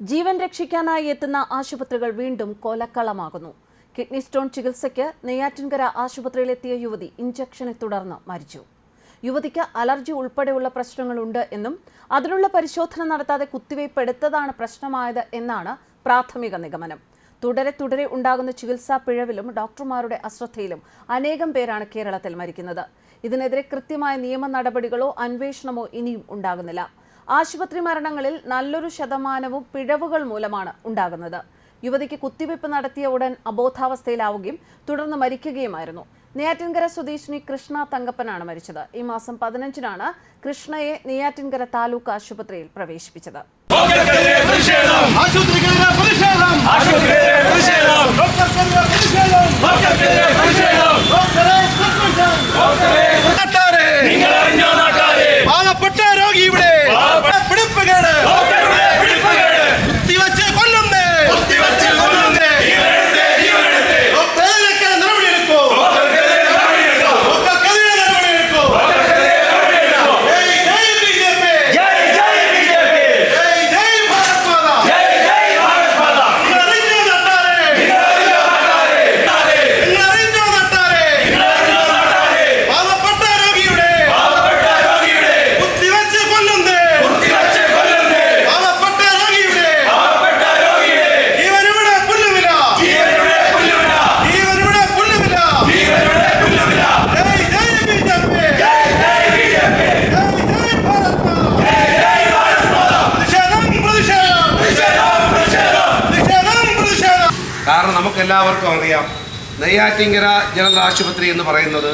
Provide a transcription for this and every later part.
ജീവൻ രക്ഷിക്കാനായി എത്തുന്ന ആശുപത്രികൾ വീണ്ടും കൊലക്കളമാകുന്നു. കിഡ്നി സ്റ്റോൺ ചികിത്സയ്ക്ക് നെയ്യാറ്റിൻകര ആശുപത്രിയിലെത്തിയ യുവതി ഇഞ്ചക്ഷനെ തുടർന്ന് മരിച്ചു. യുവതിക്ക് അലർജി ഉൾപ്പെടെയുള്ള പ്രശ്നങ്ങളുണ്ട് എന്നും അതിനുള്ള പരിശോധന നടത്താതെ കുത്തിവയ്പ് എടുത്തതാണ് പ്രശ്നമായത് എന്നാണ് പ്രാഥമിക നിഗമനം. തുടരെ ഉണ്ടാകുന്ന ചികിത്സാ പിഴവിലും ഡോക്ടർമാരുടെ അശ്രദ്ധയിലും അനേകം പേരാണ് കേരളത്തിൽ മരിക്കുന്നത്. ഇതിനെതിരെ കൃത്യമായ നിയമ നടപടികളോ അന്വേഷണമോ ഇനിയും ഉണ്ടാകുന്നില്ല. ആശുപത്രി മരണങ്ങളിൽ നല്ലൊരു ശതമാനവും പിഴവുകൾ മൂലമാണ് ഉണ്ടാകുന്നത്. യുവതിക്ക് കുത്തിവയ്പ് നടത്തിയ ഉടൻ അബോധാവസ്ഥയിലാവുകയും തുടർന്ന് മരിക്കുകയുമായിരുന്നു. നെയ്യാറ്റിൻകര സ്വദേശിനി കൃഷ്ണ തങ്കപ്പനാണ് മരിച്ചത്. ഈ മാസം 15-നാണ് കൃഷ്ണയെ നെയ്യാറ്റിൻകര താലൂക്ക് ആശുപത്രിയിൽ പ്രവേശിപ്പിച്ചത്. കാരണം നമുക്കെല്ലാവർക്കും അറിയാം, നെയ്യാറ്റിൻകര ജനറൽ ആശുപത്രി എന്ന് പറയുന്നത്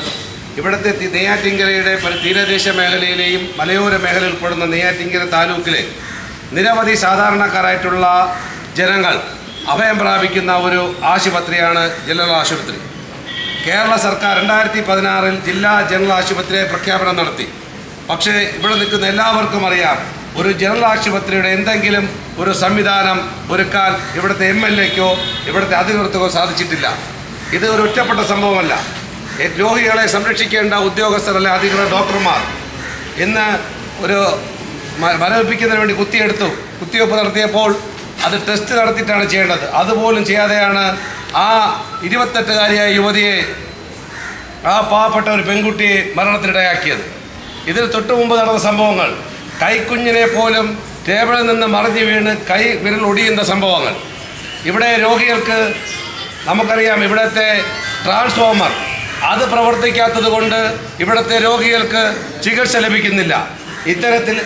ഇവിടുത്തെ നെയ്യാറ്റിൻകരയുടെ തീരദേശ മേഖലയിലെയും മലയോര മേഖല ഉൾപ്പെടുന്ന നെയ്യാറ്റിൻകര താലൂക്കിലെ നിരവധി സാധാരണക്കാരായിട്ടുള്ള ജനങ്ങൾ അഭയം പ്രാപിക്കുന്ന ഒരു ആശുപത്രിയാണ് ജനറൽ ആശുപത്രി. കേരള സർക്കാർ 2016-ൽ ജില്ലാ ജനറൽ ആശുപത്രിയെ പ്രഖ്യാപനം നടത്തി. പക്ഷേ ഇവിടെ നിൽക്കുന്ന എല്ലാവർക്കും അറിയാം, ഒരു ജനറൽ ആശുപത്രിയുടെ എന്തെങ്കിലും ഒരു സംവിധാനം ഒരുക്കാൻ ഇവിടുത്തെ MLAക്കോ ഇവിടുത്തെ അധികൃതർക്കോ സാധിച്ചിട്ടില്ല. ഇത് ഒരു ഒറ്റപ്പെട്ട സംഭവമല്ല. രോഗികളെ സംരക്ഷിക്കേണ്ട ഉദ്യോഗസ്ഥരല്ല അധികൃതർ ഡോക്ടർമാർ ഇന്ന് ഒരു മരവിപ്പിക്കുന്നതിന് വേണ്ടി കുത്തിവയ്പ്പ് നടത്തിയപ്പോൾ അത് ടെസ്റ്റ് നടത്തിയിട്ടാണ് ചെയ്യേണ്ടത്. അതുപോലും ചെയ്യാതെയാണ് ആ 28-കാരിയായ യുവതിയെ, ആ പാവപ്പെട്ട ഒരു പെൺകുട്ടിയെ മരണത്തിനിടയാക്കിയത്. ഇതിന് തൊട്ടു മുമ്പ് നടന്ന സംഭവങ്ങൾ, കൈക്കുഞ്ഞിനെ പോലും ടേബിളിൽ നിന്ന് മറിഞ്ഞു വീണ് കൈ വിരൽ ഒടിയുന്ന സംഭവങ്ങൾ. ഇവിടെ രോഗികൾക്ക് നമുക്കറിയാം, ഇവിടുത്തെ ട്രാൻസ്ഫോമർ അത് പ്രവർത്തിക്കാത്തത് കൊണ്ട് ഇവിടുത്തെ രോഗികൾക്ക് ചികിത്സ ലഭിക്കുന്നില്ല. ഇത്തരത്തിൽ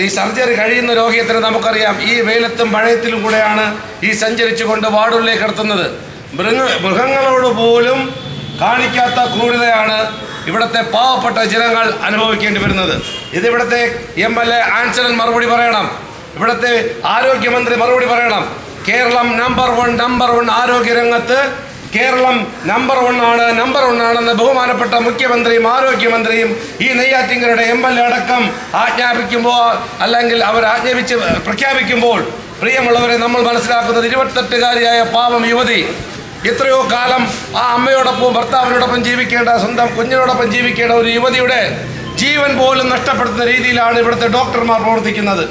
ഈ സർജറി കഴിയുന്ന രോഗിയെ തന്നെ നമുക്കറിയാം, ഈ വെയിലത്തും മഴയത്തിലും കൂടെയാണ് ഈ സഞ്ചരിച്ചുകൊണ്ട് വാർഡുകളിലേക്ക് കടത്തുന്നത്. മൃഗങ്ങളോട് പോലും കാണിക്കാത്ത ക്രൂരതയാണ് ഇവിടുത്തെ പാവപ്പെട്ട ജനങ്ങൾ അനുഭവിക്കേണ്ടി വരുന്നത്. ഇതിവിടുത്തെ MLA ആൻസലൻ മറുപടി പറയണം, ഇവിടുത്തെ ആരോഗ്യമന്ത്രി മറുപടി പറയണം. കേരളം നമ്പർ വൺ ആരോഗ്യരംഗത്ത് കേരളം നമ്പർ 1 ആണെന്ന് ബഹുമാനപ്പെട്ട മുഖ്യമന്ത്രിയും ആരോഗ്യമന്ത്രിയും ഈ നെയ്യാറ്റിൻകരയുടെ MLA അടക്കം ആജ്ഞാപിക്കുമ്പോൾ, അല്ലെങ്കിൽ അവർ പ്രഖ്യാപിക്കുമ്പോൾ, പ്രിയമുള്ളവരെ, നമ്മൾ മനസ്സിലാക്കുന്നത് 28-കാരിയായ പാവം യുവതി എത്രയോ കാലം ആ അമ്മയോടൊപ്പം ഭർത്താവിനോടൊപ്പം ജീവിക്കേണ്ട, സ്വന്തം കുഞ്ഞിനോടൊപ്പം ജീവിക്കേണ്ട ഒരു യുവതിയുടെ ജീവൻ പോലും നഷ്ടപ്പെടുത്തുന്ന രീതിയിലാണ് ഇവിടുത്തെ ഡോക്ടർമാർ പ്രവർത്തിക്കുന്നത്.